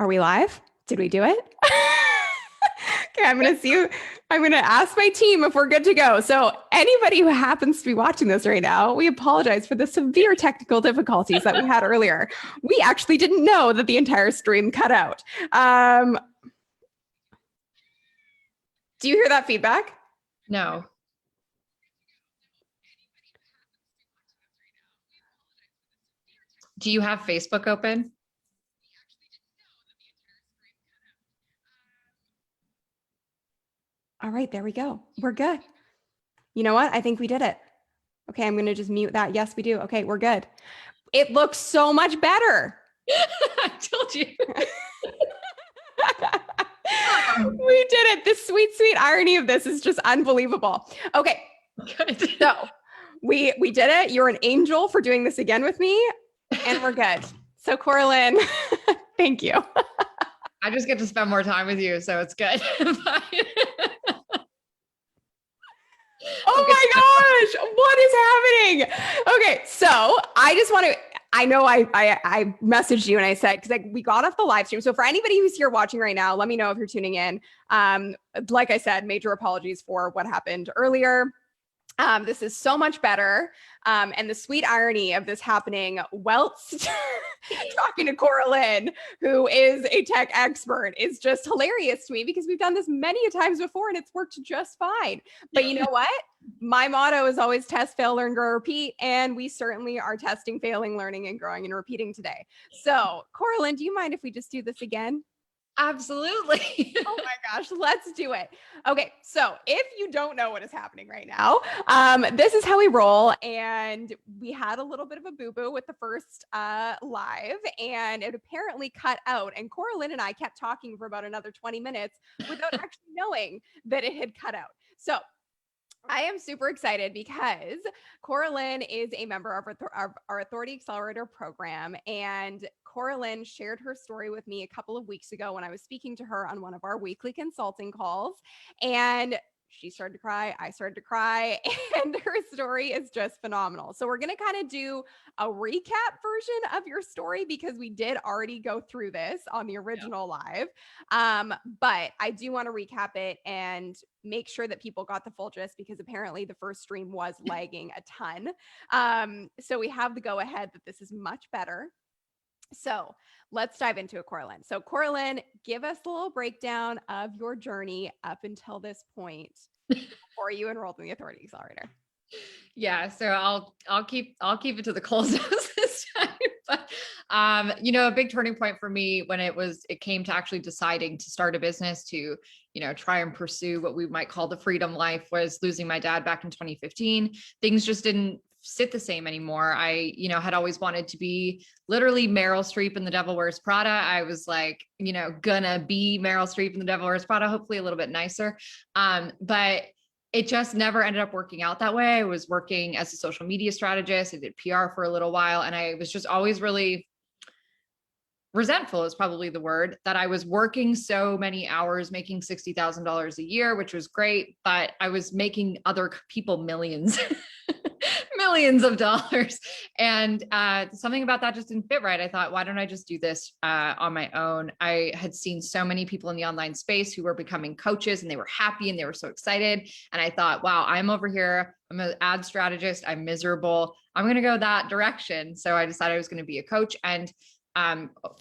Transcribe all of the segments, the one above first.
Are we live? Did we do it? Okay, I'm going to ask my team if we're good to go. So anybody who happens to be watching this right now, we apologize for the severe technical difficulties that we had earlier. We actually didn't know that the entire stream cut out. Do you hear that feedback? No. Do you have Facebook open? All right, there we go. We're good. You know what? I think we did it. Okay, I'm going to just mute that. Yes, we do. Okay, we're good. It looks so much better. I told you. We did it. The sweet, sweet irony of this is just unbelievable. Okay. Good. So we did it. You're an angel for doing this again with me, and we're good. So Cora-Lynn, thank you. I just get to spend more time with you, so it's good. Oh my gosh, what is happening? Okay, so I just want to, I know I messaged you and I said, because we got off the live stream. So for anybody who's here watching right now, let me know if you're tuning in. Like I said, major apologies for what happened earlier. This is so much better. And the sweet irony of this happening whilst talking to Cora-Lynn, who is a tech expert, is just hilarious to me because we've done this many times before and it's worked just fine. But you know what? My motto is always test, fail, learn, grow, repeat. And we certainly are testing, failing, learning, and growing and repeating today. So Cora-Lynn, do you mind if we just do this again? Absolutely. Oh my gosh, let's do it. Okay, so if you don't know what is happening right now, this is how we roll. And we had a little bit of a boo-boo with the first live, and it apparently cut out. And Cora-Lynn and I kept talking for about another 20 minutes without actually knowing that it had cut out. So I am super excited because Cora-Lynn is a member of our Authority Accelerator program, and Cora-Lynn shared her story with me a couple of weeks ago when I was speaking to her on one of our weekly consulting calls, and she started to cry. I started to cry, and her story is just phenomenal. So we're going to kind of do a recap version of your story because we did already go through this on the original live. But I do want to recap it and make sure that people got the full gist because apparently the first stream was lagging a ton. So we have the go ahead that this is much better. So let's dive into it, Cora-Lynn. So Cora-Lynn, give us a little breakdown of your journey up until this point before you enrolled in the Authority Accelerator. Yeah, so I'll keep it to the coals this time. But a big turning point for me when it came to actually deciding to start a business to, try and pursue what we might call the freedom life was losing my dad back in 2015. Things just didn't sit the same anymore. I, had always wanted to be literally Meryl Streep in The Devil Wears Prada. I was like, gonna be Meryl Streep in The Devil Wears Prada, hopefully a little bit nicer. But it just never ended up working out that way. I was working as a social media strategist. I did PR for a little while. And I was just always really resentful is probably the word, that I was working so many hours, making $60,000 a year, which was great, but I was making other people millions, millions of dollars. And something about that just didn't fit right. I thought, why don't I just do this on my own? I had seen so many people in the online space who were becoming coaches and they were happy and they were so excited. And I thought, wow, I'm over here. I'm an ad strategist. I'm miserable. I'm going to go that direction. So I decided I was going to be a coach. And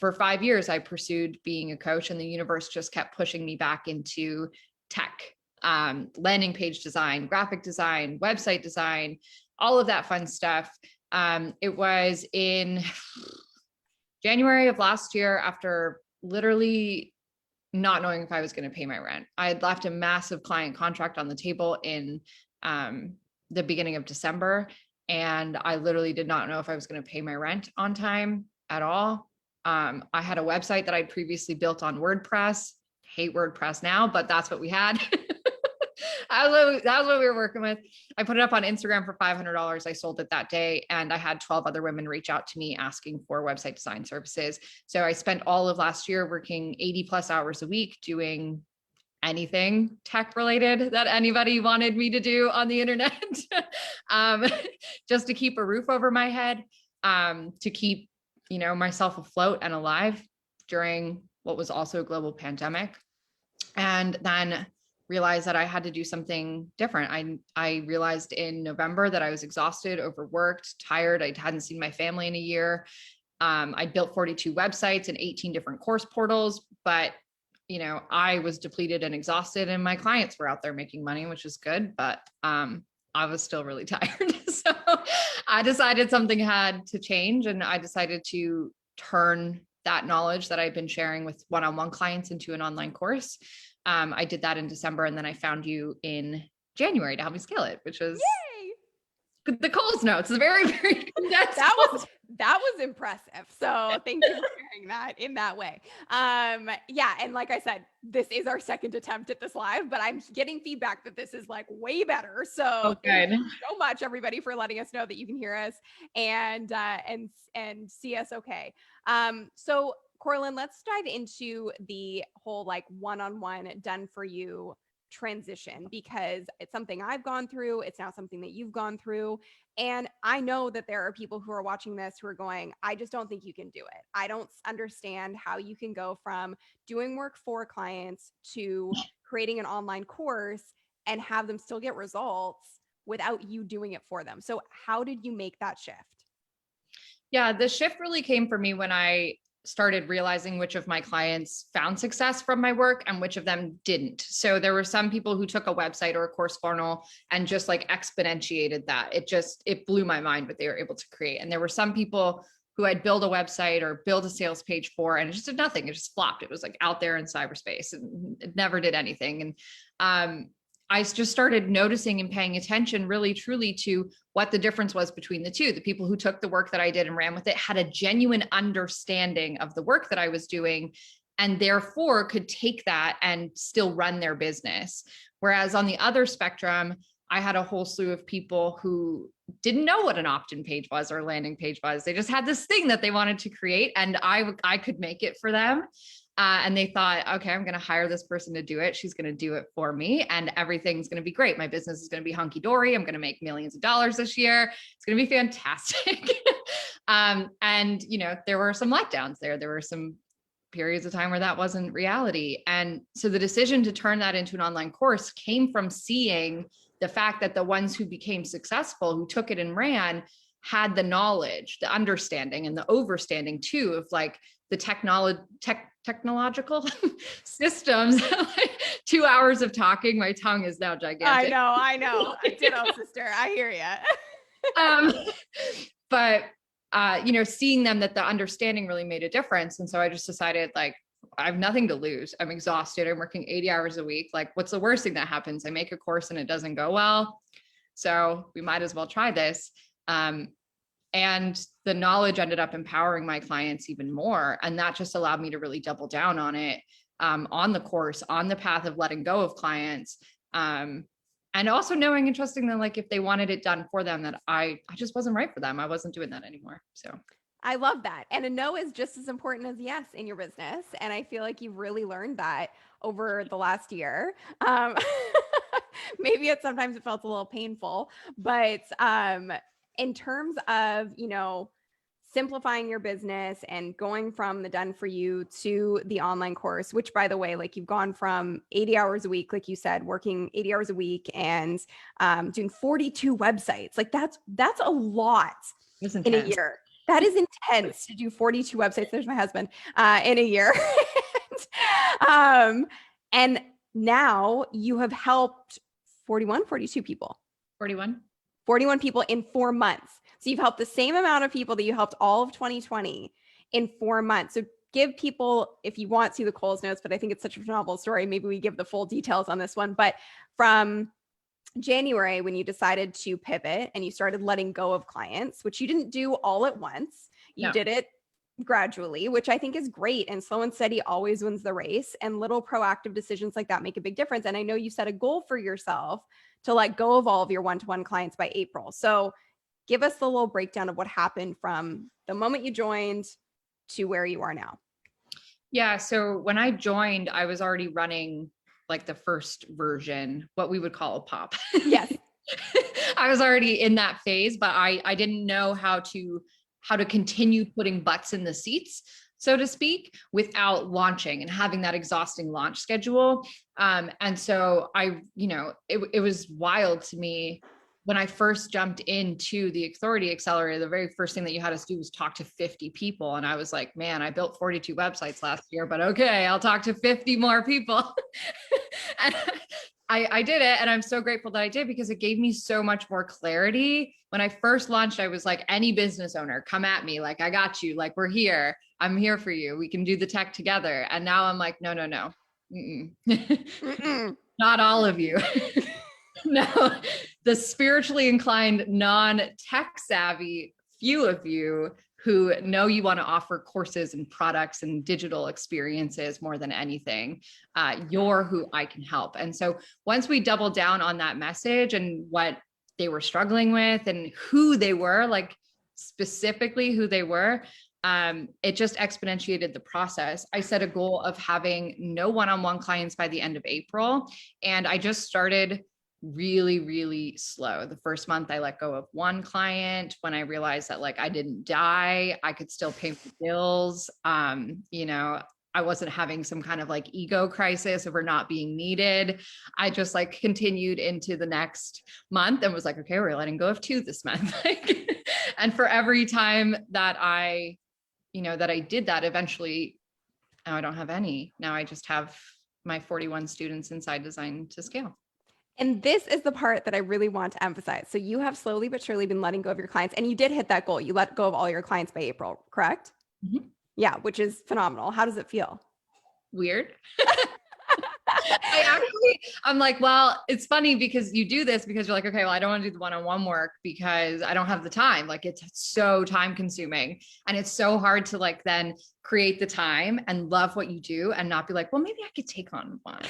for 5 years, I pursued being a coach, and the universe just kept pushing me back into tech, landing page design, graphic design, website design, all of that fun stuff. It was in January of last year, after literally not knowing if I was going to pay my rent. I had left a massive client contract on the table in the beginning of December, and I literally did not know if I was going to pay my rent on time at all. I had a website that I'd previously built on WordPress. Hate WordPress now, but that's what we had. That was what we were working with. I put it up on Instagram for $500. I sold it that day, and I had 12 other women reach out to me asking for website design services. So I spent all of last year working 80 plus hours a week doing anything tech related that anybody wanted me to do on the internet, just to keep a roof over my head, to keep, myself afloat and alive during what was also a global pandemic. And then realized that I had to do something different. I realized in November that I was exhausted, overworked, tired. I hadn't seen my family in a year. I built 42 websites and 18 different course portals, but I was depleted and exhausted, and my clients were out there making money, which is good, but I was still really tired. So I decided something had to change, and I decided to turn that knowledge that I've been sharing with one-on-one clients into an online course. I did that in December, and then I found you in January to help me scale it, which was the Coles notes. It's very, very condensed. That was impressive. So thank you for sharing that in that way. Yeah. And like I said, this is our second attempt at this live, but I'm getting feedback that this is like way better. So thank you so much, everybody, for letting us know that you can hear us and see us okay. So Cora-Lynn, let's dive into the whole like one-on-one done for you transition, because it's something I've gone through. It's now something that you've gone through. And I know that there are people who are watching this who are going, I just don't think you can do it. I don't understand how you can go from doing work for clients to creating an online course and have them still get results without you doing it for them. So how did you make that shift? Yeah, the shift really came for me when I started realizing which of my clients found success from my work and which of them didn't. So there were some people who took a website or a course funnel and just like exponentiated that. It blew my mind what they were able to create. And there were some people who I'd build a website or build a sales page for, and it just did nothing. It just flopped. It was like out there in cyberspace and it never did anything. And I just started noticing and paying attention really, truly to what the difference was between the two. The people who took the work that I did and ran with it had a genuine understanding of the work that I was doing, and therefore could take that and still run their business. Whereas on the other spectrum, I had a whole slew of people who didn't know what an opt-in page was or a landing page was. They just had this thing that they wanted to create, and I could make it for them. And they thought, okay, I'm going to hire this person to do it. She's going to do it for me, and everything's going to be great. My business is going to be hunky dory. I'm going to make millions of dollars this year. It's going to be fantastic. And there were some letdowns there. There were some periods of time where that wasn't reality. And so the decision to turn that into an online course came from seeing the fact that the ones who became successful, who took it and ran, had the knowledge, the understanding, and the overstanding too of like the technological systems. 2 hours of talking, my tongue is now gigantic. I know. Ditto, sister. I hear you. But seeing them, that the understanding really made a difference. And so I just decided, like, I have nothing to lose. I'm exhausted. I'm working 80 hours a week. Like, what's the worst thing that happens? I make a course and it doesn't go well. So we might as well try this. And the knowledge ended up empowering my clients even more. And that just allowed me to really double down on it, on the course, on the path of letting go of clients. And also knowing and trusting them, like if they wanted it done for them, that I just wasn't right for them. I wasn't doing that anymore. So I love that. And a no is just as important as yes in your business. And I feel like you've really learned that over the last year. Maybe sometimes it felt a little painful, but in terms of, simplifying your business and going from the done for you to the online course, which by the way, like you've gone from 80 hours a week, like you said, working 80 hours a week and doing 42 websites. Like that's a lot in a year. That is intense to do 42 websites. There's my husband in a year. And now you have helped 42 people. 41 people in 4 months. So you've helped the same amount of people that you helped all of 2020 in 4 months. So give people, if you want to, the Coles notes, but I think it's such a phenomenal story. Maybe we give the full details on this one. But from January, when you decided to pivot and you started letting go of clients, which you didn't do all at once, you did it gradually, which I think is great. And slow and steady always wins the race. And little proactive decisions like that make a big difference. And I know you set a goal for yourself to let go of all of your one-to-one clients by April. So give us the little breakdown of what happened from the moment you joined to where you are now. Yeah. So when I joined, I was already running like the first version, what we would call a pop. Yes. I was already in that phase, but I didn't know how to continue putting butts in the seats. so to speak, without launching and having that exhausting launch schedule. And so it was wild to me when I first jumped into the Authority Accelerator. The very first thing that you had us do was talk to 50 people. And I was like, man, I built 42 websites last year, but okay, I'll talk to 50 more people. And I did it. And I'm so grateful that I did, because it gave me so much more clarity. When I first launched, I was like, any business owner, come at me. Like, I got you. Like, we're here. I'm here for you. We can do the tech together. And now I'm like, no. Mm-mm. Mm-mm. Not all of you. No, the spiritually inclined, non-tech savvy few of you who know you want to offer courses and products and digital experiences more than anything, you're who I can help. And so once we doubled down on that message and what they were struggling with and who they were, like specifically who they were, it just exponentiated the process. I set a goal of having no one-on-one clients by the end of April. And I just started really, really slow. The first month I let go of one client when I realized that like I didn't die, I could still pay for bills. I wasn't having some kind of like ego crisis over not being needed. I just like continued into the next month and was like, okay, we're letting go of 2 this month. And for every time that I did that, eventually now I don't have any. Now I just have my 41 students inside Design to Scale. And this is the part that I really want to emphasize. So you have slowly but surely been letting go of your clients, and you did hit that goal. You let go of all your clients by April, correct? Mm-hmm. Yeah, which is phenomenal. How does it feel? Weird. I'm like, well, it's funny because you do this because you're like, okay, well, I don't want to do the one-on-one work because I don't have the time. Like, it's so time consuming, and it's so hard to like then create the time and love what you do and not be like, well, maybe I could take on one.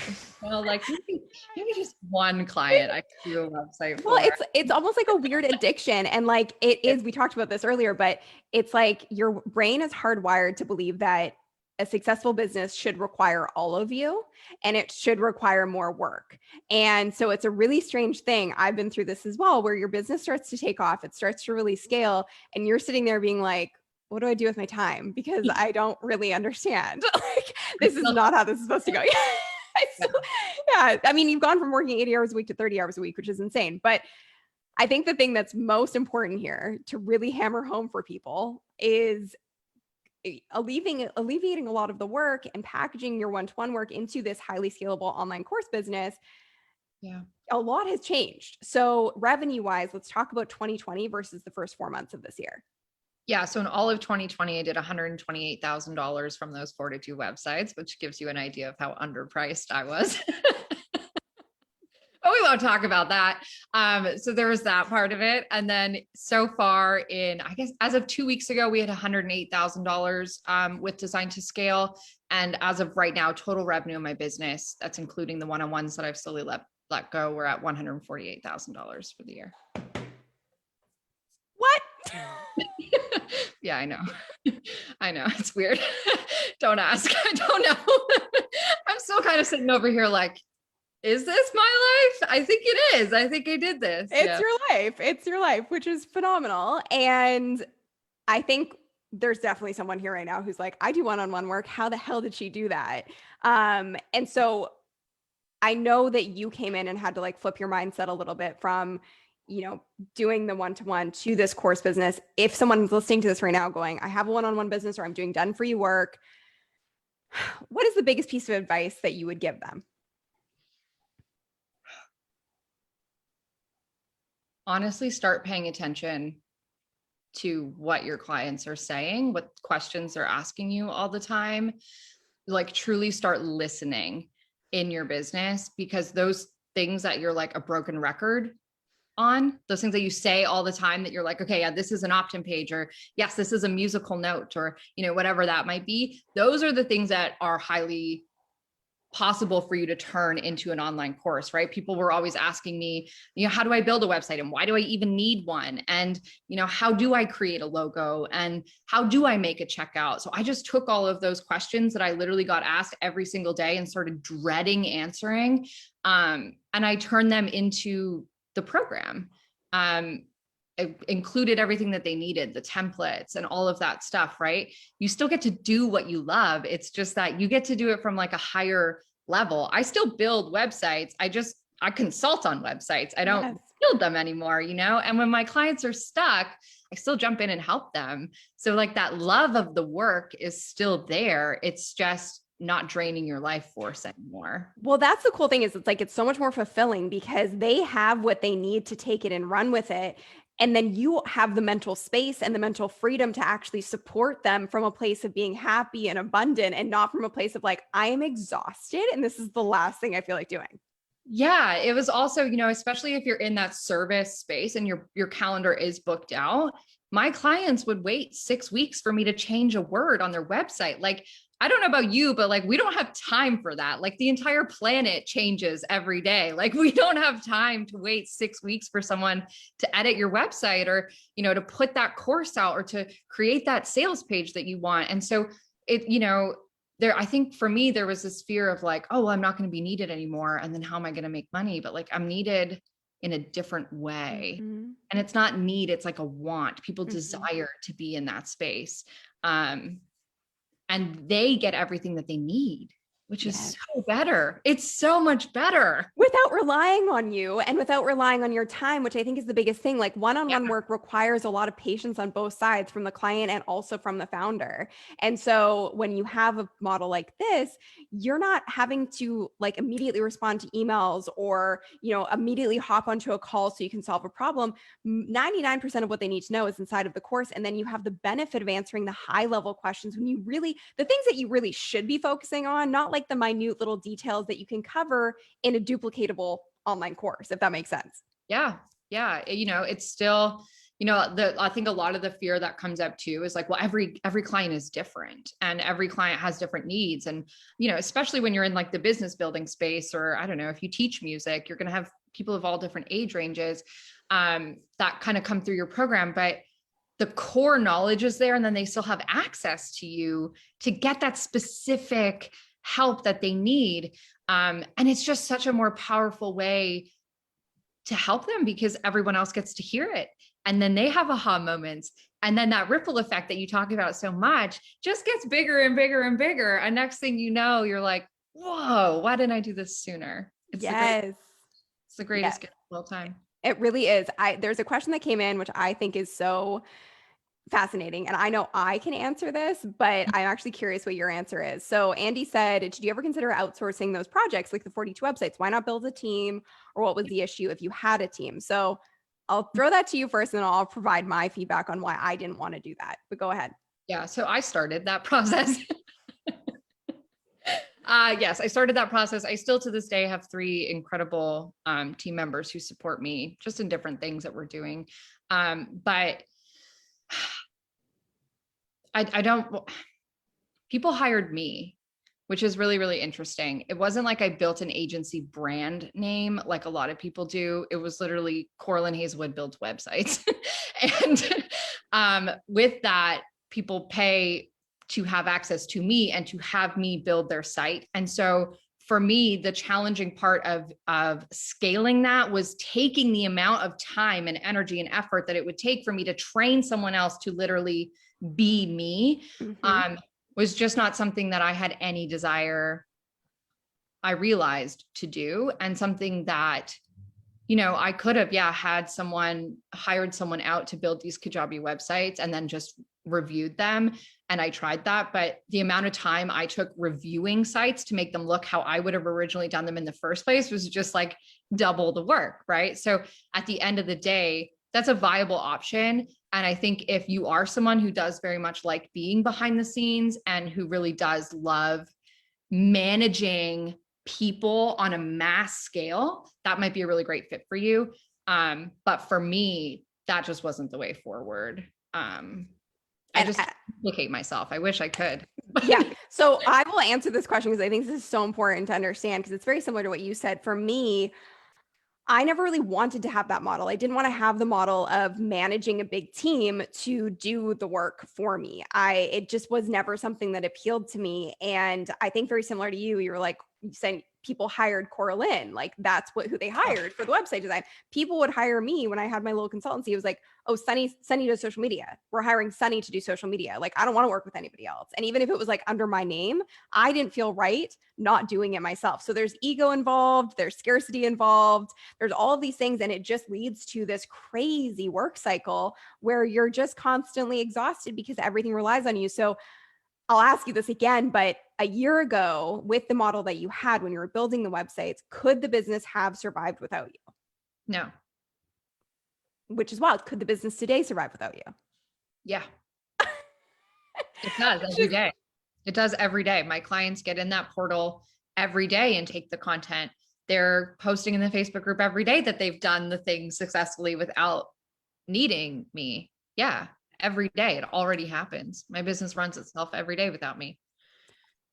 Well, like maybe just one client I could do a website for. Well, it's almost like a weird addiction. And like it is, we talked about this earlier, but it's like your brain is hardwired to believe that a successful business should require all of you, and it should require more work. And so it's a really strange thing. I've been through this as well, where your business starts to take off, it starts to really scale, and you're sitting there being like, what do I do with my time? Because I don't really understand. Like, this is not how this is supposed to go. Yeah. I mean, you've gone from working 80 hours a week to 30 hours a week, which is insane. But I think the thing that's most important here to really hammer home for people is alleviating a lot of the work and packaging your one-to-one work into this highly scalable online course business. Yeah. A lot has changed. So revenue wise, let's talk about 2020 versus the first 4 months of this year. Yeah. So in all of 2020, I did $128,000 from those 42 websites, which gives you an idea of how underpriced I was. But we won't talk about that. So there was that part of it. And then so far I guess as of 2 weeks ago, we had $108,000 with Design to Scale. And as of right now, total revenue in my business, that's including the one-on-ones that I've slowly let go, we're at $148,000 for the year. What? Yeah, I know. I know. It's weird. Don't ask. I don't know. I'm still kind of sitting over here like, is this my life? I think it is. I think I did this. It's your life. It's your life, which is phenomenal. And I think there's definitely someone here right now who's like, I do one-on-one work. How the hell did she do that? And so I know that you came in and had to like flip your mindset a little bit from, doing the one-to-one to this course business. If someone's listening to this right now going, I have a one-on-one business, or I'm doing done for you work, what is the biggest piece of advice that you would give them? Honestly, start paying attention to what your clients are saying, what questions they're asking you all the time. Like, truly start listening in your business, because those things that you're like a broken record on, those things that you say all the time that you're like, okay, yeah, this is an opt-in page, or yes, this is a musical note, or, whatever that might be. Those are the things that are highly possible for you to turn into an online course, right? People were always asking me, how do I build a website, and why do I even need one? And, how do I create a logo, and how do I make a checkout? So I just took all of those questions that I literally got asked every single day and started dreading answering. And I turned them into the program. included everything that they needed, the templates and all of that stuff, right? You still get to do what you love. It's just that you get to do it from like a higher level. I still build websites. I consult on websites. I don't build them anymore, you know? And when my clients are stuck, I still jump in and help them. So like that love of the work is still there. It's just not draining your life force anymore. Well, that's the cool thing is it's so much more fulfilling because they have what they need to take it and run with it. And then you have the mental space and the mental freedom to actually support them from a place of being happy and abundant and not from a place of like, I am exhausted and this is the last thing I feel like doing. Yeah, it was also, you know, especially if you're in that service space and your calendar is booked out, my clients would wait 6 weeks for me to change a word on their website. Like, I don't know about you, but like, we don't have time for that. Like the entire planet changes every day. Like we don't have time to wait 6 weeks for someone to edit your website or, you know, to put that course out or to create that sales page that you want. And so it, you know, I think for me, there was this fear of like, oh, well, I'm not going to be needed anymore. And then how am I going to make money? But like, I'm needed in a different way. Mm-hmm. And it's not need, it's like a want. People Mm-hmm. desire to be in that space. And they get everything that they need, which is so better. It's so much better. Without relying on you and without relying on your time, which I think is the biggest thing. Like one-on-one work requires a lot of patience on both sides from the client and also from the founder. And so when you have a model like this, you're not having to like immediately respond to emails or, you know, immediately hop onto a call so you can solve a problem. 99% of what they need to know is inside of the course. And then you have the benefit of answering the high level questions when you really, the things that you really should be focusing on, not like the minute little details that you can cover in a duplicatable online course, if that makes sense. Yeah. Yeah. You know, it's still, you know, I think a lot of the fear that comes up too is like, well, every client is different and every client has different needs. And, you know, especially when you're in like the business building space, or I don't know, if you teach music, you're going to have people of all different age ranges that kind of come through your program, but the core knowledge is there. And then they still have access to you to get that specific help that they need. And it's just such a more powerful way to help them because everyone else gets to hear it. And then they have aha moments. And then that ripple effect that you talk about so much just gets bigger and bigger and bigger. And next thing you know, you're like, whoa, why didn't I do this sooner? It's the greatest gift of all time. It really is. There's a question that came in, which I think is so fascinating. And I know I can answer this, but I'm actually curious what your answer is. So Andy said, did you ever consider outsourcing those projects like the 42 websites? Why not build a team? Or what was the issue if you had a team? So I'll throw that to you first, and I'll provide my feedback on why I didn't want to do that. But go ahead. Yeah. So I started that process. Yes, I started that process. I still to this day have 3 incredible team members who support me just in different things that we're doing. But I don't, people hired me, which is really, really interesting. It wasn't like I built an agency brand name like a lot of people do. It was literally Cora-Lynn Hazelwood builds websites. And with that, people pay to have access to me and to have me build their site. And so for me, the challenging part of scaling that was taking the amount of time and energy and effort that it would take for me to train someone else to literally be me, was just not something that I had any desire, I realized, to do. And something that, you know, I could have, hired someone out to build these Kajabi websites and then just reviewed them. And I tried that, but the amount of time I took reviewing sites to make them look how I would have originally done them in the first place was just like double the work, right? So at the end of the day, that's a viable option. And I think if you are someone who does very much like being behind the scenes and who really does love managing people on a mass scale, that might be a really great fit for you. But for me, that just wasn't the way forward. I just complicate myself. I wish I could. Yeah. So I will answer this question because I think this is so important to understand, because it's very similar to what you said. For me, I never really wanted to have that model. I didn't want to have the model of managing a big team to do the work for me. It just was never something that appealed to me. And I think very similar to you, you were like, saying people hired Cora-Lynn, like that's who they hired for the website design. People would hire me when I had my little consultancy. It was like, oh, Sunny does social media. We're hiring Sunny to do social media. Like, I don't want to work with anybody else. And even if it was like under my name, I didn't feel right not doing it myself. So there's ego involved, there's scarcity involved, there's all of these things. And it just leads to this crazy work cycle where you're just constantly exhausted because everything relies on you. So I'll ask you this again, but a year ago, with the model that you had when you were building the websites, could the business have survived without you? No. Which is wild. Could the business today survive without you? Yeah. It does every day. It does every day. My clients get in that portal every day and take the content. They're posting in the Facebook group every day that they've done the things successfully without needing me. Yeah. Every day. It already happens. My business runs itself every day without me.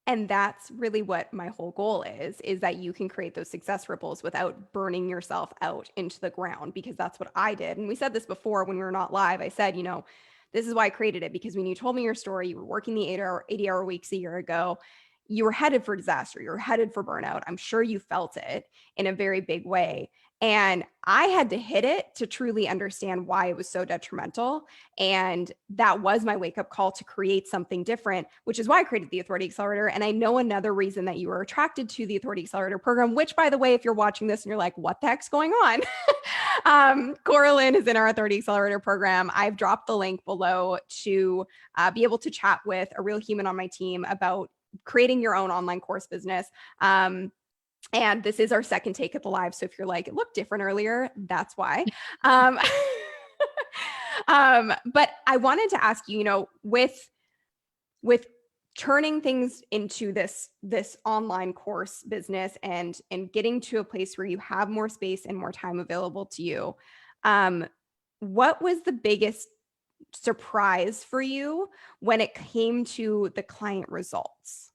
And that's really what my whole goal is that you can create those success ripples without burning yourself out into the ground, because that's what I did. And we said this before when we were not live. I said, this is why I created it, because when you told me your story, you were working the 80-hour weeks a year ago, you were headed for disaster. You were headed for burnout. I'm sure you felt it in a very big way. And I had to hit it to truly understand why it was so detrimental. And that was my wake up call to create something different, which is why I created the Authority Accelerator. And I know another reason that you were attracted to the Authority Accelerator program, which, by the way, if you're watching this and you're like, what the heck's going on? Cora-Lynn is in our Authority Accelerator program. I've dropped the link below to be able to chat with a real human on my team about creating your own online course business. And this is our second take at the live. So if you're like, it looked different earlier, that's why. But I wanted to ask you, with turning things into this online course business and getting to a place where you have more space and more time available to you, what was the biggest surprise for you when it came to the client results?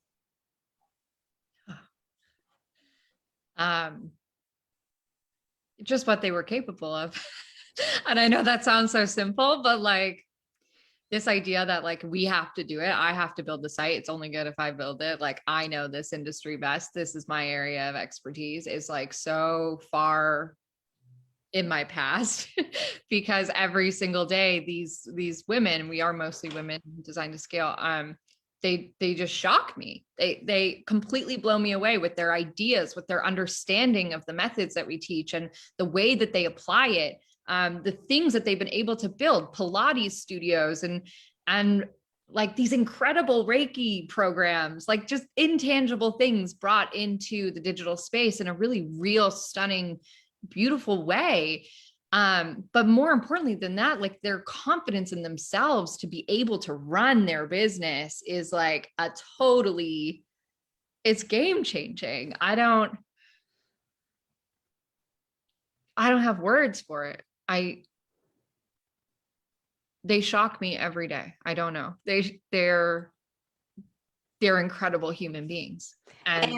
Just what they were capable of. And I know that sounds so simple, but like this idea that like, we have to do it. I have to build the site. It's only good if I build it. Like, I know this industry best. This is my area of expertise, is like so far in my past because every single day, these women, we are mostly women designed to scale. They just shock me. They completely blow me away with their ideas, with their understanding of the methods that we teach and the way that they apply it. The things that they've been able to build, Pilates studios and like these incredible Reiki programs, like just intangible things brought into the digital space in a really real, stunning, beautiful way. But more importantly than that, like their confidence in themselves to be able to run their business is like it's game changing. I don't have words for it. They shock me every day. I don't know. They're incredible human beings. And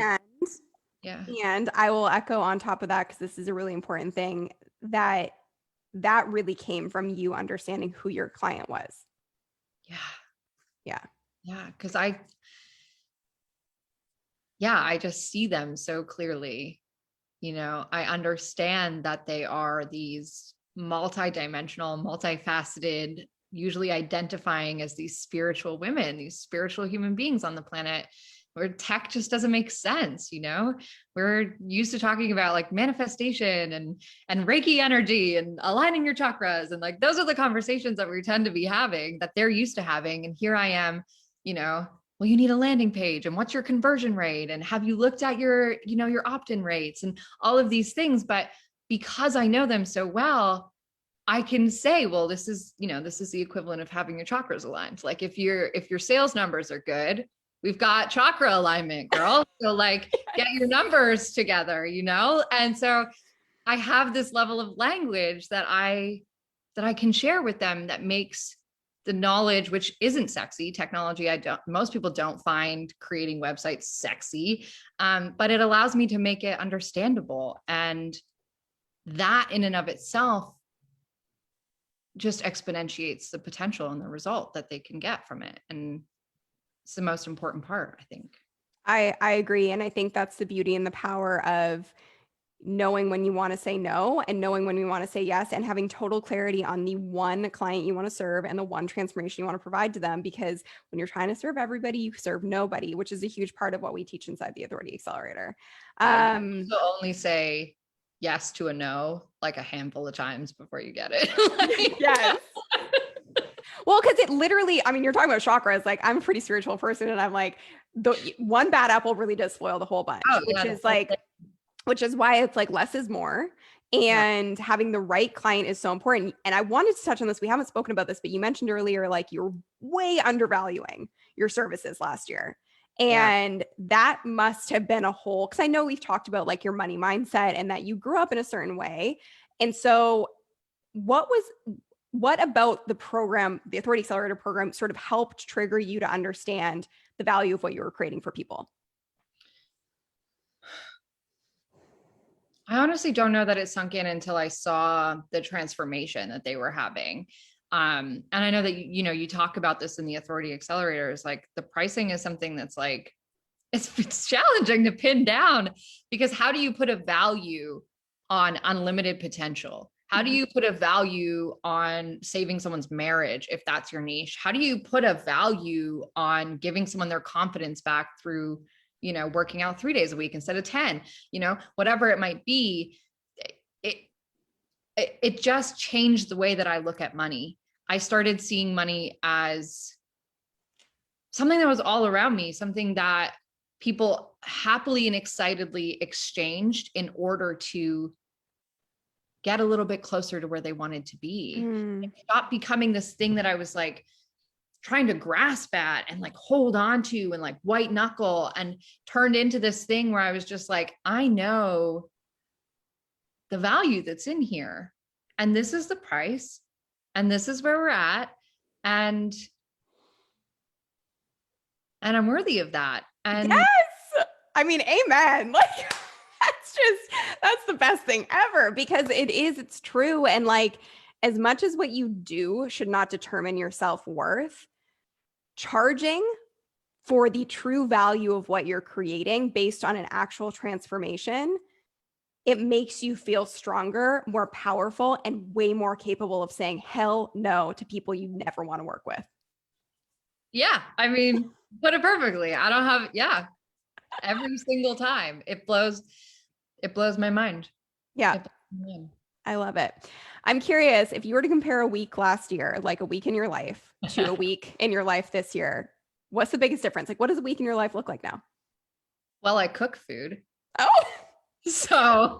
yeah. And I will echo on top of that, because this is a really important thing, that really came from you understanding who your client was. Yeah. Cause I just see them so clearly. I understand that they are these multidimensional, multifaceted, usually identifying as these spiritual women, these spiritual human beings on the planet, where tech just doesn't make sense. We're used to talking about like manifestation and Reiki energy and aligning your chakras. And like, those are the conversations that we tend to be having, that they're used to having. And here I am, well, you need a landing page, and what's your conversion rate? And have you looked at your opt-in rates and all of these things? But because I know them so well, I can say, well, this is the equivalent of having your chakras aligned. Like if your sales numbers are good, we've got chakra alignment, girl. So like, get your numbers together, And so I have this level of language that I can share with them that makes the knowledge, which isn't sexy technology. Most people don't find creating websites sexy, but it allows me to make it understandable. And that in and of itself just exponentiates the potential and the result that they can get from it. And it's the most important part, I think. I agree. And I think that's the beauty and the power of knowing when you want to say no and knowing when you want to say yes, and having total clarity on the one client you want to serve and the one transformation you want to provide to them. Because when you're trying to serve everybody, you serve nobody, which is a huge part of what we teach inside the Authority Accelerator. Yeah, you have to only say yes to a no like a handful of times before you get it. Like, Yes. Well, because it literally, I mean, you're talking about chakras. Like, I'm a pretty spiritual person, and I'm like, the one bad apple really does spoil the whole bunch, oh, which yeah, is like, which is why it's like less is more. yeah. And having the right client is so important. And I wanted to touch on this. We haven't spoken about this, but you mentioned earlier, like you're way undervaluing your services last year. Yeah. And that must have been a whole, because I know we've talked about like your money mindset and that you grew up in a certain way. And so what about the program, the Authority Accelerator program, sort of helped trigger you to understand the value of what you were creating for people? I honestly don't know that it sunk in until I saw the transformation that they were having. And I know that you talk about this in the Authority Accelerators, like the pricing is something that's like it's challenging to pin down, because how do you put a value on unlimited potential? How do you put a value on saving someone's marriage if that's your niche? How do you put a value on giving someone their confidence back through, working out 3 days a week instead of 10, whatever it might be? It, it just changed the way that I look at money. I started seeing money as something that was all around me, something that people happily and excitedly exchanged in order to get a little bit closer to where they wanted to be. Mm. It stopped becoming this thing that I was like trying to grasp at and like hold on to and like white knuckle, and turned into this thing where I was just like, I know the value that's in here, and this is the price, and this is where we're at, and I'm worthy of that. And Yes. I mean, amen. Like that's the best thing ever, because it's true. And like, as much as what you do should not determine your self-worth, charging for the true value of what you're creating based on an actual transformation, it makes you feel stronger, more powerful, and way more capable of saying hell no to people you never want to work with. yeah, I mean, put it perfectly. I don't have, yeah, every single time it blows my mind. Yeah. I love it. I'm curious, if you were to compare a week last year, like a week in your life, to a week in your life this year, what's the biggest difference? Like, what does a week in your life look like now? Well, I cook food. Oh, So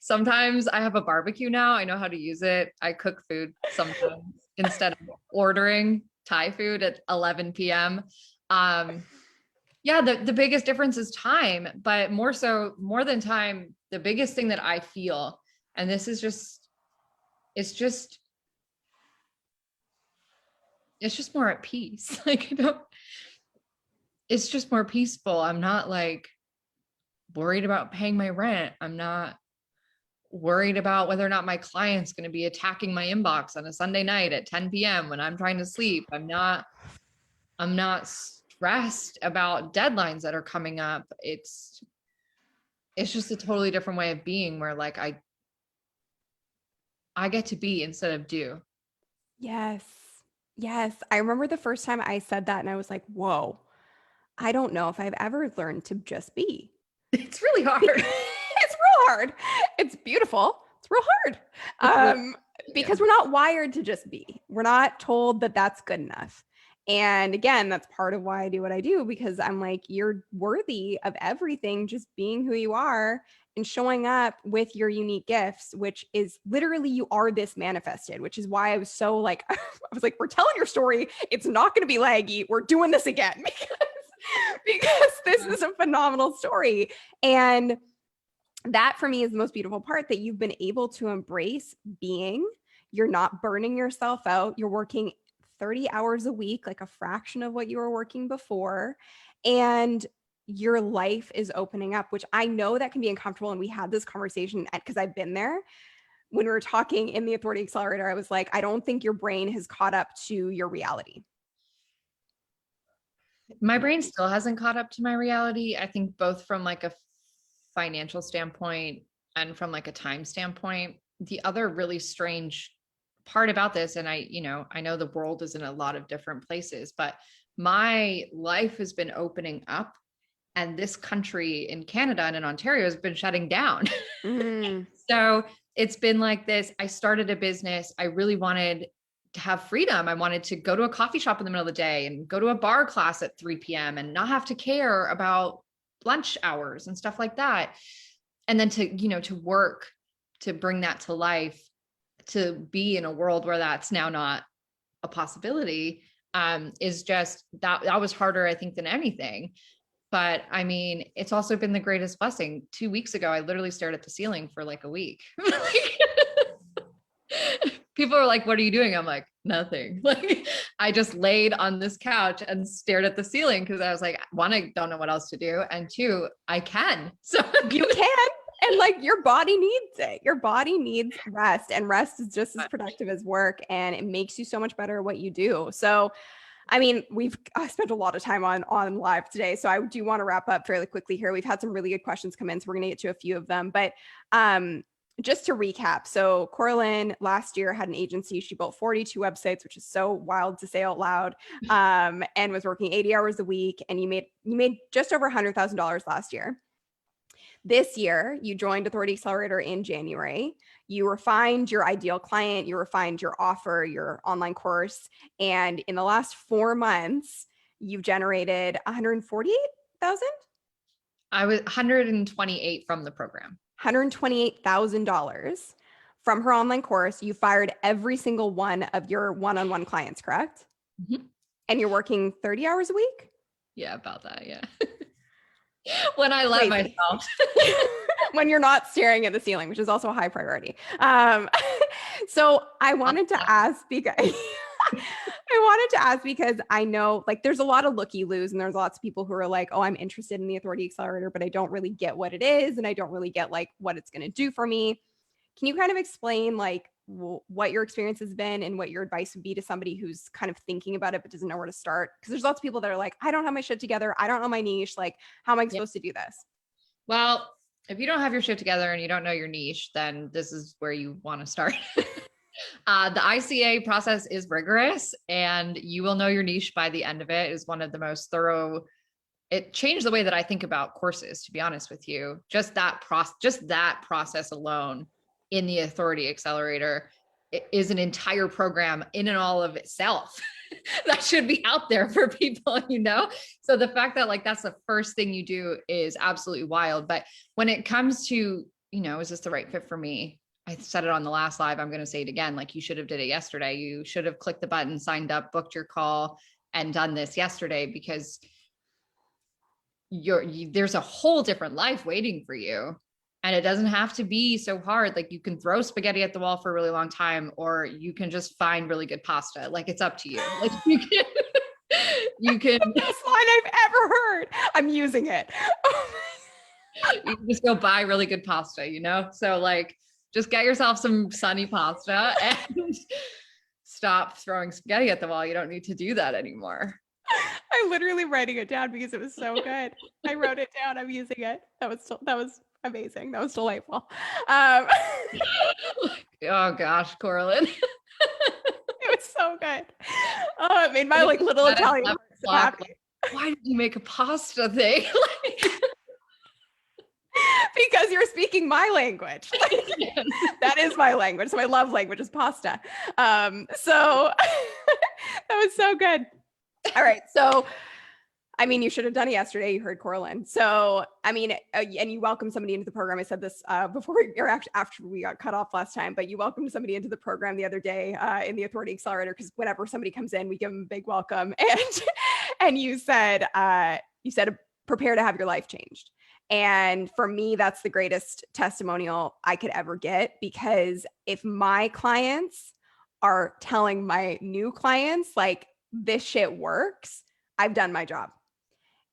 sometimes I have a barbecue now. I know how to use it. I cook food sometimes instead of ordering Thai food at 11 p.m. Yeah, the biggest difference is time, but more than time, the biggest thing that I feel, and this is just, it's just more at peace. Like, it's just more peaceful. I'm not like worried about paying my rent. I'm not worried about whether or not my client's going to be attacking my inbox on a Sunday night at 10 p.m. when I'm trying to sleep. I'm not stressed about deadlines that are coming up. It's just a totally different way of being, where like I get to be instead of do. yes. Yes. I remember the first time I said that and I was like, whoa, I don't know if I've ever learned to just be. It's really hard. It's real hard. It's beautiful. It's real hard. Because we're not wired to just be. We're not told that that's good enough. And again, that's part of why I do what I do, because I'm like, you're worthy of everything, just being who you are and showing up with your unique gifts, which is literally, you are this manifested, which is why I was so like, I was like, we're telling your story. It's not going to be laggy. We're doing this again because this is a phenomenal story. And that for me is the most beautiful part, that you've been able to embrace being. You're not burning yourself out. You're working 30 hours a week, like a fraction of what you were working before. And your life is opening up, which I know that can be uncomfortable. And we had this conversation because I've been there. When we were talking in the Authority Accelerator, I was like, I don't think your brain has caught up to your reality. My brain still hasn't caught up to my reality. I think both from like a financial standpoint and from like a time standpoint. The other really strange part about this, and I know the world is in a lot of different places, but my life has been opening up, and this country in Canada and in Ontario has been shutting down. Mm. So it's been like this. I started a business. I really wanted to have freedom. I wanted to go to a coffee shop in the middle of the day and go to a bar class at 3 p.m. and not have to care about lunch hours and stuff like that. And then to work to bring that to life, to be in a world where that's now not a possibility, is just that was harder, I think, than anything. But I mean, it's also been the greatest blessing. 2 weeks ago, I literally stared at the ceiling for like a week. People are like, what are you doing? I'm like, nothing. Like, I just laid on this couch and stared at the ceiling because I was like, one, I don't know what else to do. And two, I can. So You can. And like your body needs it. Your body needs rest, and rest is just as productive as work, and it makes you so much better at what you do. So, I mean, we've spent a lot of time on live today, so I do want to wrap up fairly quickly here. We've had some really good questions come in, so we're going to get to a few of them. But just to recap, so Cora-Lynn last year had an agency. She built 42 websites, which is so wild to say out loud, and was working 80 hours a week. And you made just over $100,000 last year. This year, you joined Authority Accelerator in January. You refined your ideal client, you refined your offer, your online course, and in the last 4 months, you've generated 148,000. I was 128 from the program. $128,000 from her online course. You fired every single one of your one-on-one clients, correct? Mm-hmm. And you're working 30 hours a week? Yeah, about that. Yeah. When I let myself. When you're not staring at the ceiling, which is also a high priority. So I wanted to ask because I know like there's a lot of looky-loos, and there's lots of people who are like, oh, I'm interested in the Authority Accelerator, but I don't really get what it is. And I don't really get like what it's going to do for me. Can you kind of explain like what your experience has been and what your advice would be to somebody who's kind of thinking about it, but doesn't know where to start? Because there's lots of people that are like, I don't have my shit together. I don't know my niche. Like, how am I supposed to do this? Well, if you don't have your shit together and you don't know your niche, then this is where you want to start. The ICA process is rigorous, and you will know your niche by the end of it. It is one of the most thorough. It changed the way that I think about courses, to be honest with you. Just that process alone in the Authority Accelerator is an entire program in and all of itself that should be out there for people, So the fact that like that's the first thing you do is absolutely wild. But when it comes to, is this the right fit for me? I said it on the last live. I'm going to say it again. Like, you should have did it yesterday. You should have clicked the button, signed up, booked your call, and done this yesterday, because there's a whole different life waiting for you. And it doesn't have to be so hard. Like, you can throw spaghetti at the wall for a really long time, or you can just find really good pasta. Like, it's up to you. Like, you can the best line I've ever heard. I'm using it. You can just go buy really good pasta, So like, just get yourself some sunny pasta and stop throwing spaghetti at the wall. You don't need to do that anymore. I'm literally writing it down because it was so good. I wrote it down. I'm using it. That was amazing. That was delightful. Oh gosh, Cora-Lynn. It was so good. Oh, it made my like little Italian heart so happy. Like, why did you make a pasta thing? Because you're speaking my language. Yes. That is my language. So my love language is pasta. So that was so good. All right. So, I mean, you should have done it yesterday. You heard Cora-Lynn. So, I mean, and you welcomed somebody into the program. I said this after we got cut off last time, but you welcomed somebody into the program the other day in the Authority Accelerator, because whenever somebody comes in, we give them a big welcome. And you said prepare to have your life changed. And for me, that's the greatest testimonial I could ever get, because if my clients are telling my new clients, like, this shit works, I've done my job.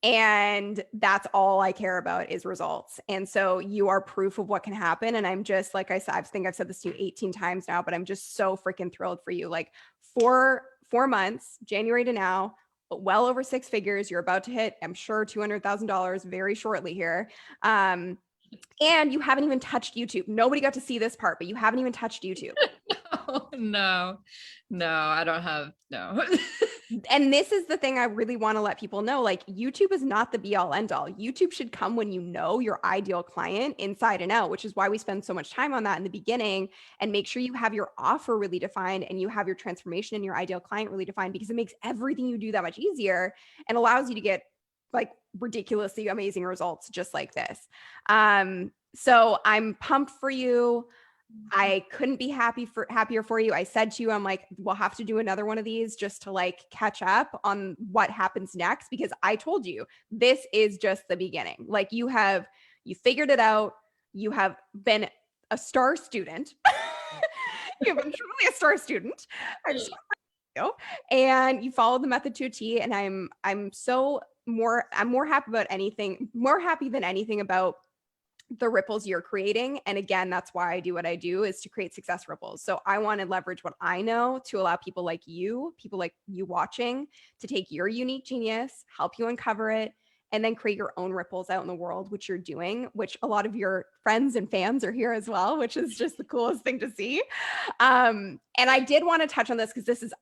And that's all I care about is results. And so you are proof of what can happen. And I'm just, like I said, I think I've said this to you 18 times now, but I'm just so freaking thrilled for you. Like 4 months, January to now, well over six figures. You're about to hit, I'm sure, $200,000 very shortly here. And you haven't even touched YouTube. Nobody got to see this part, but you haven't even touched YouTube. No, I don't have, no. And this is the thing I really want to let people know. Like, YouTube is not the be all end all. YouTube should come when you know your ideal client inside and out, which is why we spend so much time on that in the beginning, and make sure you have your offer really defined and you have your transformation and your ideal client really defined, because it makes everything you do that much easier and allows you to get like ridiculously amazing results just like this. So I'm pumped for you. I couldn't be happier for you. I said to you, I'm like, we'll have to do another one of these just to like catch up on what happens next, because I told you this is just the beginning. Like, you figured it out. You have been a star student. You've been truly a star student. I'm so proud of you. And you followed the method to a T. And I'm more happy than anything about the ripples you're creating. And again, that's why I do what I do, is to create success ripples. So I want to leverage what I know to allow people like you watching, to take your unique genius, help you uncover it, and then create your own ripples out in the world, which you're doing, which a lot of your friends and fans are here as well, which is just the coolest thing to see. And I did want to touch on this because this is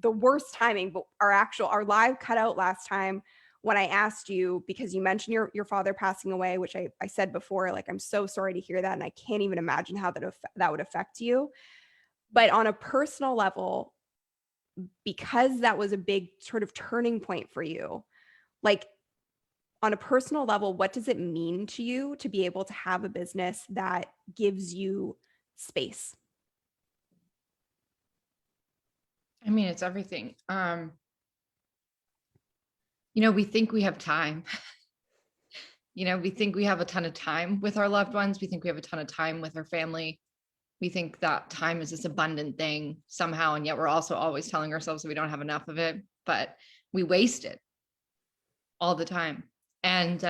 the worst timing, but our live cut out last time when I asked you, because you mentioned your father passing away, which I said before, like, I'm so sorry to hear that. And I can't even imagine how that would affect you. But on a personal level, because that was a big sort of turning point for you, like, on a personal level, what does it mean to you to be able to have a business that gives you space? I mean, it's everything. We think we have time. We think we have a ton of time with our loved ones. We think we have a ton of time with our family. We think that time is this abundant thing somehow. And yet we're also always telling ourselves that we don't have enough of it, but we waste it all the time. And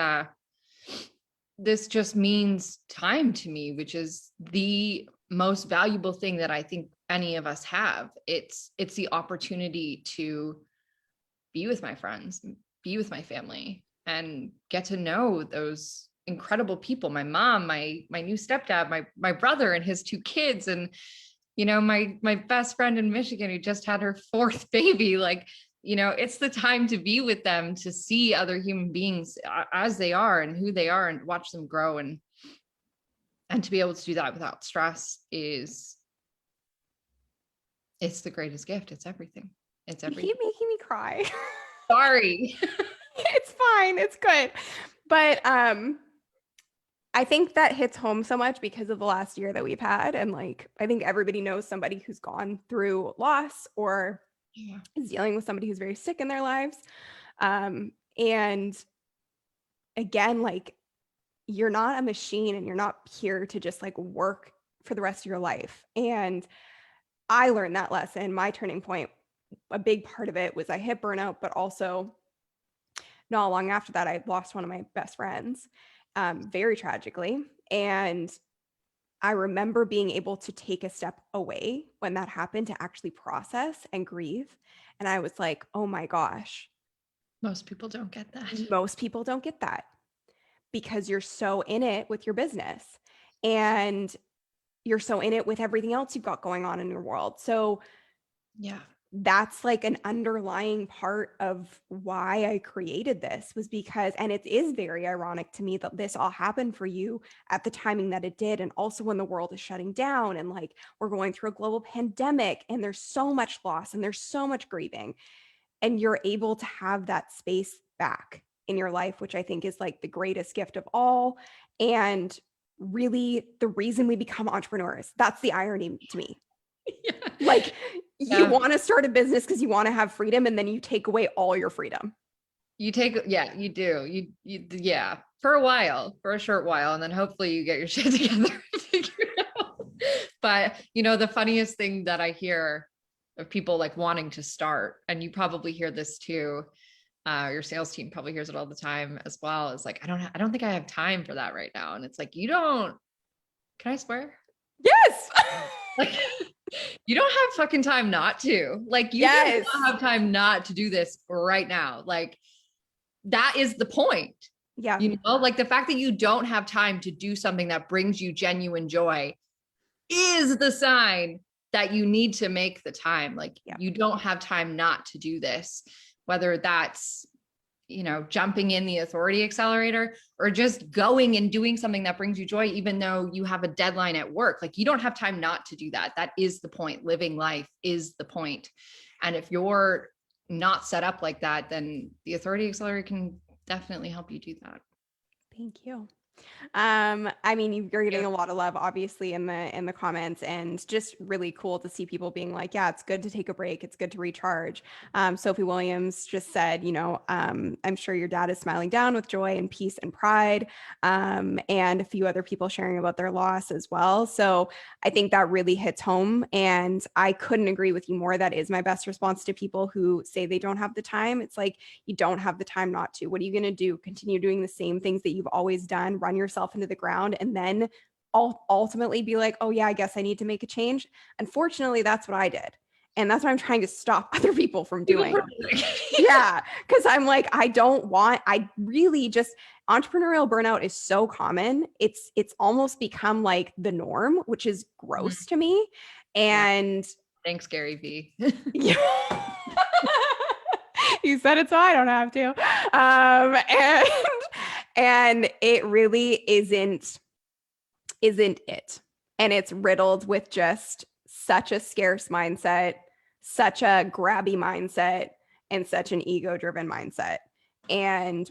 this just means time to me, which is the most valuable thing that I think any of us have. It's the opportunity to be with my friends, be with my family, and get to know those incredible people. My mom, my new stepdad, my brother and his two kids, and my best friend in Michigan who just had her fourth baby. Like, it's the time to be with them, to see other human beings as they are and who they are, and watch them grow, and to be able to do that without stress it's the greatest gift. It's everything. It's everything. You keep making me cry. Sorry. It's fine. It's good. But I think that hits home so much because of the last year that we've had. And like, I think everybody knows somebody who's gone through loss or is dealing with somebody who's very sick in their lives. And again, like, you're not a machine and you're not here to just like work for the rest of your life. And I learned that lesson. My turning point, a big part of it was I hit burnout, but also not long after that, I lost one of my best friends, very tragically. And I remember being able to take a step away when that happened to actually process and grieve. And I was like, oh my gosh. Most people don't get that. Most people don't get that because you're so in it with your business and you're so in it with everything else you've got going on in your world. So yeah, that's like an underlying part of why I created this, was because, and it is very ironic to me that this all happened for you at the timing that it did. And also when the world is shutting down and like we're going through a global pandemic and there's so much loss and there's so much grieving, and you're able to have that space back in your life, which I think is like the greatest gift of all. And really the reason we become entrepreneurs. That's the irony to me. yeah. Like, you want to start a business because you want to have freedom, and then you take away all your freedom. You do. Yeah. For a while, for a short while. And then hopefully you get your shit together and figure it out. But the funniest thing that I hear of people like wanting to start, and you probably hear this too, your sales team probably hears it all the time as well, is like, I don't think I have time for that right now. And it's like, can I swear? Yes. Like, you don't have fucking time not to. Like, you do not have time not to do this right now. Like, that is the point. Yeah. You know, like the fact that you don't have time to do something that brings you genuine joy is the sign that you need to make the time. Like, you don't have time not to do this, whether that's, you know, jumping in the Authority Accelerator or just going and doing something that brings you joy, even though you have a deadline at work. Like, you don't have time not to do that. That is the point. Living life is the point. And if you're not set up like that, then the Authority Accelerator can definitely help you do that. Thank you. I mean, you're getting a lot of love, obviously, in the comments, and just really cool to see people being like, yeah, it's good to take a break. It's good to recharge. Sophie Williams just said, you know, I'm sure your dad is smiling down with joy and peace and pride. And a few other people sharing about their loss as well. So I think that really hits home. And I couldn't agree with you more. That is my best response to people who say they don't have the time. It's like, you don't have the time not to. What are you going to do? Continue doing the same things that you've always done, run yourself into the ground, and then ultimately be like, oh yeah, I guess I need to make a change. Unfortunately, that's what I did. And that's what I'm trying to stop other people from doing. Yeah. Cause I'm like, I really just, entrepreneurial burnout is so common. It's almost become like the norm, which is gross to me. And thanks, Gary V. Yeah. You said it, so I don't have to. And it really isn't it. And it's riddled with just such a scarce mindset, such a grabby mindset, and such an ego-driven mindset. And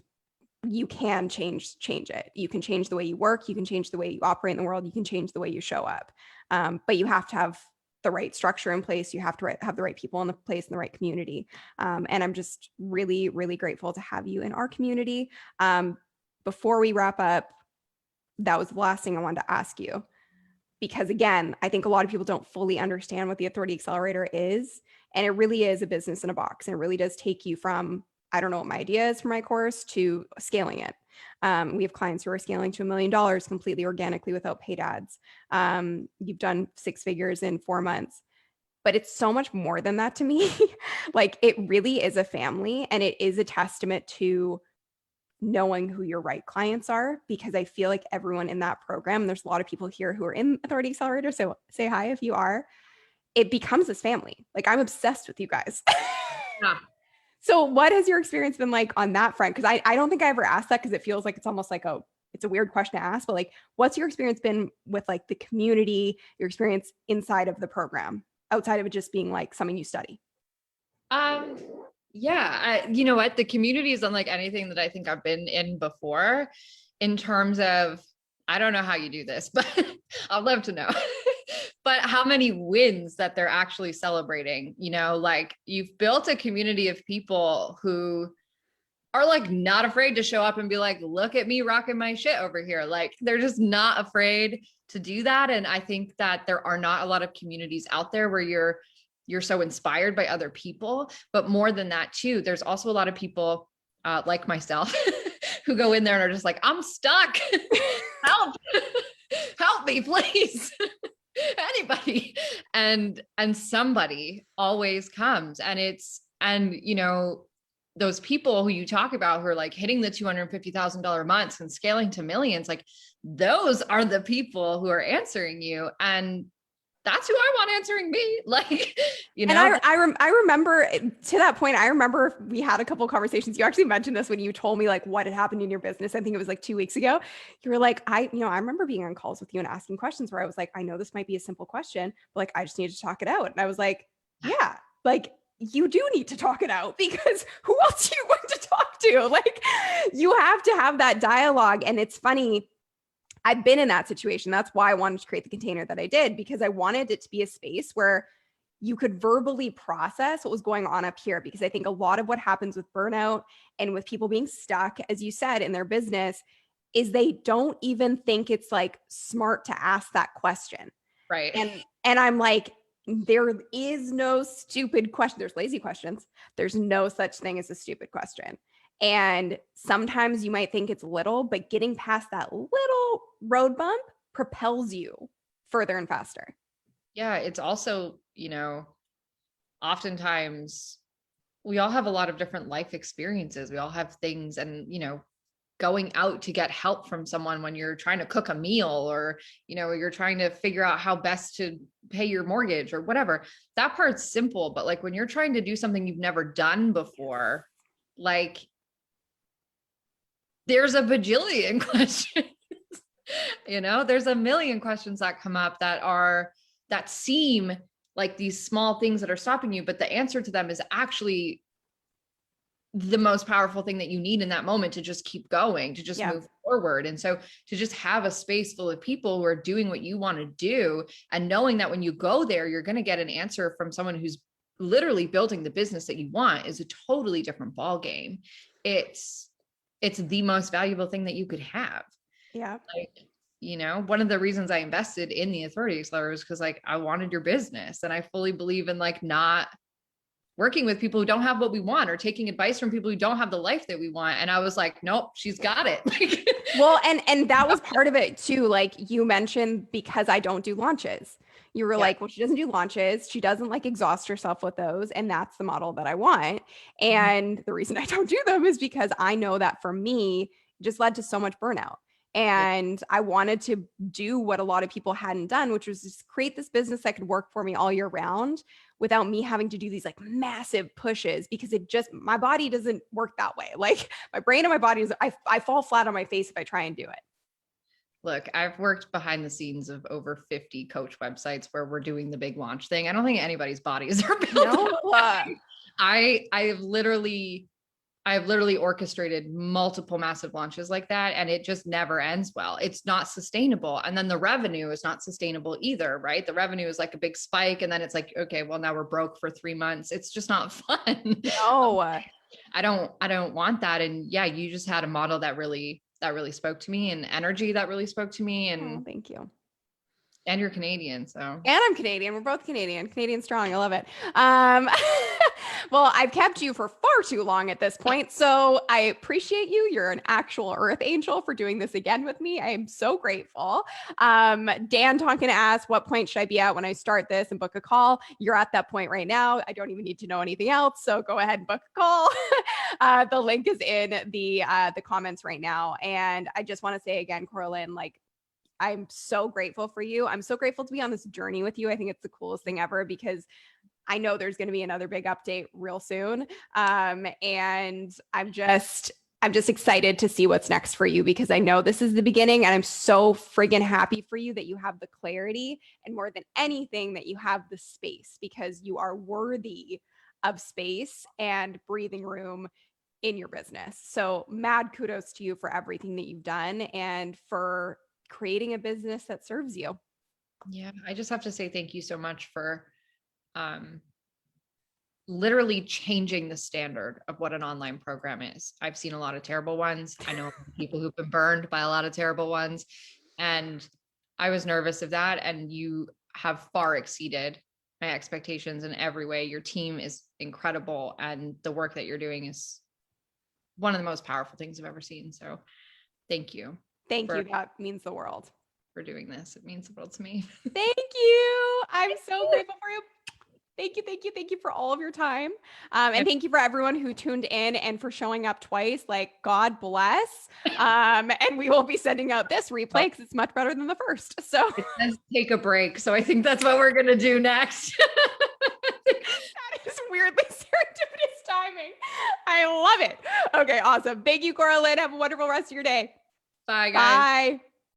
you can change it. You can change the way you work. You can change the way you operate in the world. You can change the way you show up. But you have to have the right structure in place. You have to have the right people in the place in the right community. And I'm just really, really grateful to have you in our community. Before we wrap up, that was the last thing I wanted to ask you. Because again, I think a lot of people don't fully understand what the Authority Accelerator is. And it really is a business in a box. And it really does take you from, I don't know what my idea is for my course, to scaling it. We have clients who are scaling to $1 million completely organically without paid ads. You've done 6 figures in 4 months, but it's so much more than that to me. Like, it really is a family, and it is a testament to knowing who your right clients are, because I feel like everyone in that program, there's a lot of people here who are in Authority Accelerator. So say hi if you are. It becomes this family. Like, I'm obsessed with you guys. Yeah. So what has your experience been like on that front? Because I don't think I ever asked that, because it feels like it's almost like it's a weird question to ask, but like, what's your experience been with like the community, your experience inside of the program, outside of it just being like something you study? Yeah, you know what? The community is unlike anything that I think I've been in before, in terms of, I don't know how you do this, but I'd love to know. But how many wins that they're actually celebrating, you know, like, you've built a community of people who are like not afraid to show up and be like, look at me rocking my shit over here. Like, they're just not afraid to do that. And I think that there are not a lot of communities out there where you're so inspired by other people. But more than that too, there's also a lot of people like myself who go in there and are just like, I'm stuck. Help, help me, please. Anybody. And somebody always comes, and you know, those people who you talk about who are like hitting the $250,000 months and scaling to millions, like, those are the people who are answering you. And that's who I want answering me. Like, you know, and I remember, to that point, I remember we had a couple of conversations. You actually mentioned this when you told me like what had happened in your business. I think it was like 2 weeks ago. You were like, I remember being on calls with you and asking questions where I was like, I know this might be a simple question, but like, I just need to talk it out. And I was like, yeah, like, you do need to talk it out, because who else are you going to talk to? Like, you have to have that dialogue. And it's funny, I've been in that situation. That's why I wanted to create the container that I did, because I wanted it to be a space where you could verbally process what was going on up here. Because I think a lot of what happens with burnout and with people being stuck, as you said, in their business, is they don't even think it's like smart to ask that question. right. And I'm like, there is no stupid question. There's lazy questions. There's no such thing as a stupid question. And sometimes you might think it's little, but getting past that little road bump propels you further and faster. Yeah. It's also, oftentimes we all have a lot of different life experiences. We all have things, and, going out to get help from someone when you're trying to cook a meal, or, you're trying to figure out how best to pay your mortgage or whatever. That part's simple. But like when you're trying to do something you've never done before, like there's a bajillion questions, there's a million questions that come up that seem like these small things that are stopping you, but the answer to them is actually the most powerful thing that you need in that moment to just keep going, to just move forward. And so to just have a space full of people who are doing what you want to do, and knowing that when you go there, you're going to get an answer from someone who's literally building the business that you want, is a totally different ball game. It's the most valuable thing that you could have. Yeah. Like, one of the reasons I invested in the Authority Accelerator was because like I wanted your business, and I fully believe in like not working with people who don't have what we want, or taking advice from people who don't have the life that we want. And I was like, nope, she's got it. Well, and that was part of it too. Like you mentioned, because I don't do launches, you were like, well, she doesn't do launches. She doesn't like exhaust herself with those. And that's the model that I want. And the reason I don't do them is because I know that for me, it just led to so much burnout. And I wanted to do what a lot of people hadn't done, which was just create this business that could work for me all year round without me having to do these like massive pushes, because my body doesn't work that way. Like my brain and my body I fall flat on my face if I try and do it. Look, I've worked behind the scenes of over 50 coach websites where we're doing the big launch thing. I don't think anybody's bodies are built. I've literally orchestrated multiple massive launches like that, and it just never ends well. It's not sustainable. And then the revenue is not sustainable either, right? The revenue is like a big spike, and then it's like, okay, well now we're broke for 3 months. It's just not fun. No. I don't want that. And yeah, you just had a model that really spoke to me, and energy that really spoke to me. And thank you. And you're Canadian, so. And I'm Canadian. We're both Canadian. Canadian strong. I love it. Well, I've kept you for far too long at this point, so I appreciate you. You're an actual earth angel for doing this again with me. I am so grateful. Dan Tonkin asked, what point should I be at when I start this and book a call? You're at that point right now. I don't even need to know anything else, so go ahead and book a call. The link is in the comments right now. And I just want to say again, Cora-Lynn, like, I'm so grateful for you. I'm so grateful to be on this journey with you. I think it's the coolest thing ever, because I know there's going to be another big update real soon. And I'm just excited to see what's next for you, because I know this is the beginning, and I'm so friggin' happy for you that you have the clarity, and more than anything that you have the space, because you are worthy of space and breathing room in your business. So mad kudos to you for everything that you've done and for creating a business that serves you. Yeah, I just have to say thank you so much for literally changing the standard of what an online program is. I've seen a lot of terrible ones. I know people who've been burned by a lot of terrible ones, and I was nervous of that. And you have far exceeded my expectations in every way. Your team is incredible, and the work that you're doing is one of the most powerful things I've ever seen. So thank you. Thank you. That means the world. For doing this. It means the world to me. Thank you. I'm so grateful for you. Thank you. Thank you. Thank you for all of your time. And thank you for everyone who tuned in and for showing up twice. Like, God bless. And we will be sending out this replay because it's much better than the first. So it says take a break. So I think that's what we're going to do next. That is weirdly serendipitous timing. I love it. Okay, awesome. Thank you, Cora-Lynn. Have a wonderful rest of your day. Bye, guys. Bye.